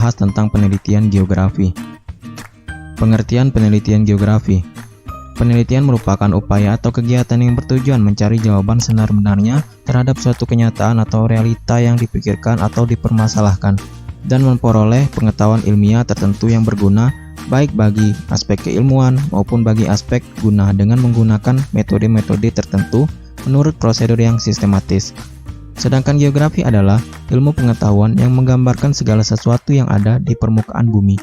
membahas tentang penelitian geografi. Pengertian penelitian geografi. Penelitian merupakan upaya atau kegiatan yang bertujuan mencari jawaban sebenar-benarnya terhadap suatu kenyataan atau realita yang dipikirkan atau dipermasalahkan, dan memperoleh pengetahuan ilmiah tertentu yang berguna baik bagi aspek keilmuan maupun bagi aspek guna dengan menggunakan metode-metode tertentu menurut prosedur yang sistematis. Sedangkan geografi adalah ilmu pengetahuan yang menggambarkan segala sesuatu yang ada di permukaan bumi.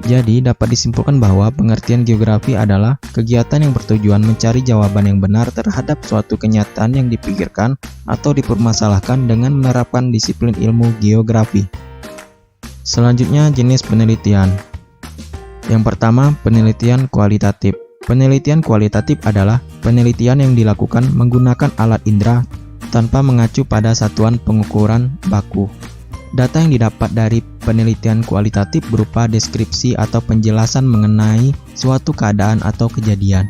Jadi, dapat disimpulkan bahwa pengertian geografi adalah kegiatan yang bertujuan mencari jawaban yang benar terhadap suatu kenyataan yang dipikirkan atau dipermasalahkan dengan menerapkan disiplin ilmu geografi. Selanjutnya, jenis penelitian. Yang pertama, penelitian kualitatif. Penelitian kualitatif adalah penelitian yang dilakukan menggunakan alat indera tanpa mengacu pada satuan pengukuran baku. Data yang didapat dari penelitian kualitatif berupa deskripsi atau penjelasan mengenai suatu keadaan atau kejadian.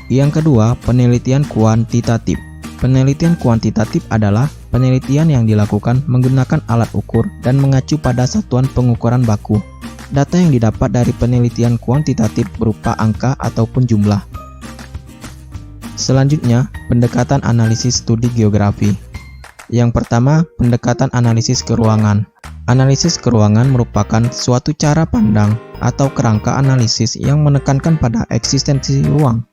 Yang kedua, penelitian kuantitatif. Penelitian kuantitatif adalah penelitian yang dilakukan menggunakan alat ukur dan mengacu pada satuan pengukuran baku. Data yang didapat dari penelitian kuantitatif berupa angka ataupun jumlah. Selanjutnya, pendekatan analisis studi geografi. Yang pertama, pendekatan analisis keruangan. Analisis keruangan merupakan suatu cara pandang atau kerangka analisis yang menekankan pada eksistensi ruang.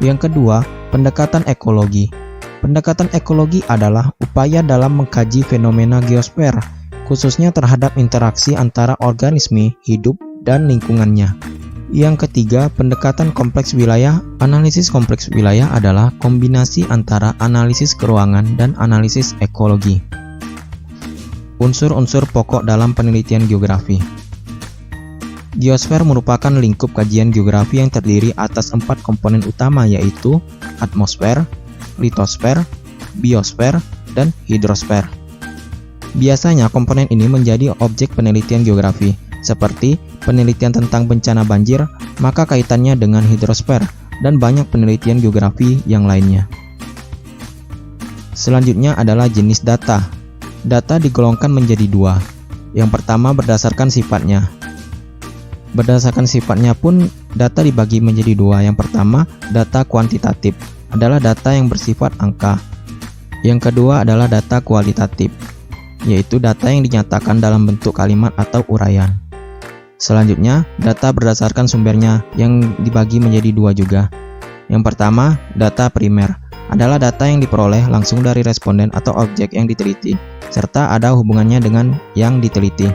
Yang kedua, pendekatan ekologi. Pendekatan ekologi adalah upaya dalam mengkaji fenomena geosfer, khususnya terhadap interaksi antara organisme hidup dan lingkungannya. Yang ketiga, pendekatan kompleks wilayah. Analisis kompleks wilayah adalah kombinasi antara analisis keruangan dan analisis ekologi. Unsur-unsur pokok dalam penelitian geografi. Geosfer merupakan lingkup kajian geografi yang terdiri atas 4 komponen utama, yaitu atmosfer, litosfer, biosfer, dan hidrosfer. Biasanya komponen ini menjadi objek penelitian geografi, seperti penelitian tentang bencana banjir, maka kaitannya dengan hidrosfer, dan banyak penelitian geografi yang lainnya. Selanjutnya adalah jenis data. Data digolongkan menjadi 2. Yang pertama berdasarkan sifatnya. Berdasarkan sifatnya pun data dibagi menjadi 2. Yang pertama, data kuantitatif, adalah data yang bersifat angka. Yang kedua adalah data kualitatif, yaitu data yang dinyatakan dalam bentuk kalimat atau uraian. Selanjutnya, data berdasarkan sumbernya yang dibagi menjadi 2 juga. Yang pertama, data primer, adalah data yang diperoleh langsung dari responden atau objek yang diteliti, serta ada hubungannya dengan yang diteliti.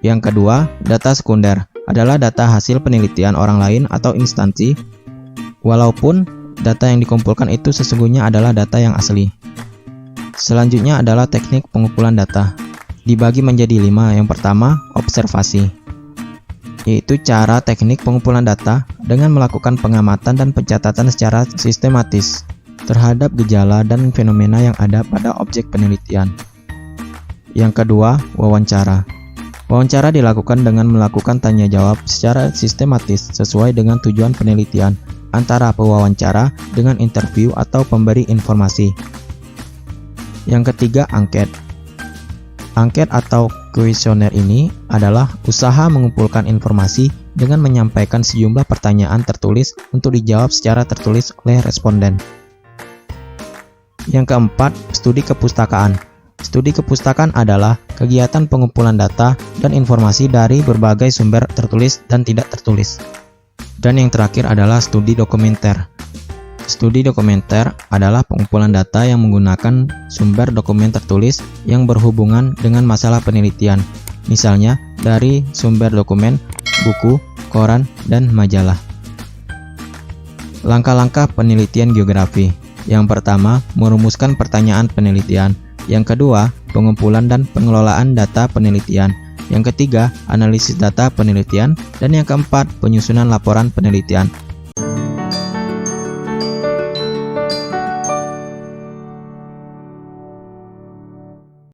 Yang kedua, data sekunder, adalah data hasil penelitian orang lain atau instansi, walaupun data yang dikumpulkan itu sesungguhnya adalah data yang asli. Selanjutnya adalah teknik pengumpulan data. Dibagi menjadi 5. Yang pertama, observasi, yaitu cara teknik pengumpulan data dengan melakukan pengamatan dan pencatatan secara sistematis terhadap gejala dan fenomena yang ada pada objek penelitian. Yang kedua, wawancara. Wawancara dilakukan dengan melakukan tanya jawab secara sistematis sesuai dengan tujuan penelitian antara pewawancara dengan interview atau pemberi informasi. Yang ketiga, angket. Angket atau kuesioner ini adalah usaha mengumpulkan informasi dengan menyampaikan sejumlah pertanyaan tertulis untuk dijawab secara tertulis oleh responden. Yang keempat, studi kepustakaan. Studi kepustakaan adalah kegiatan pengumpulan data dan informasi dari berbagai sumber tertulis dan tidak tertulis. Dan yang terakhir adalah studi dokumenter. Studi dokumenter adalah pengumpulan data yang menggunakan sumber dokumen tertulis yang berhubungan dengan masalah penelitian, misalnya dari sumber dokumen, buku, koran, dan majalah. Langkah-langkah penelitian geografi. Yang pertama, merumuskan pertanyaan penelitian. Yang kedua, pengumpulan dan pengelolaan data penelitian. Yang ketiga, analisis data penelitian. Dan yang keempat, penyusunan laporan penelitian.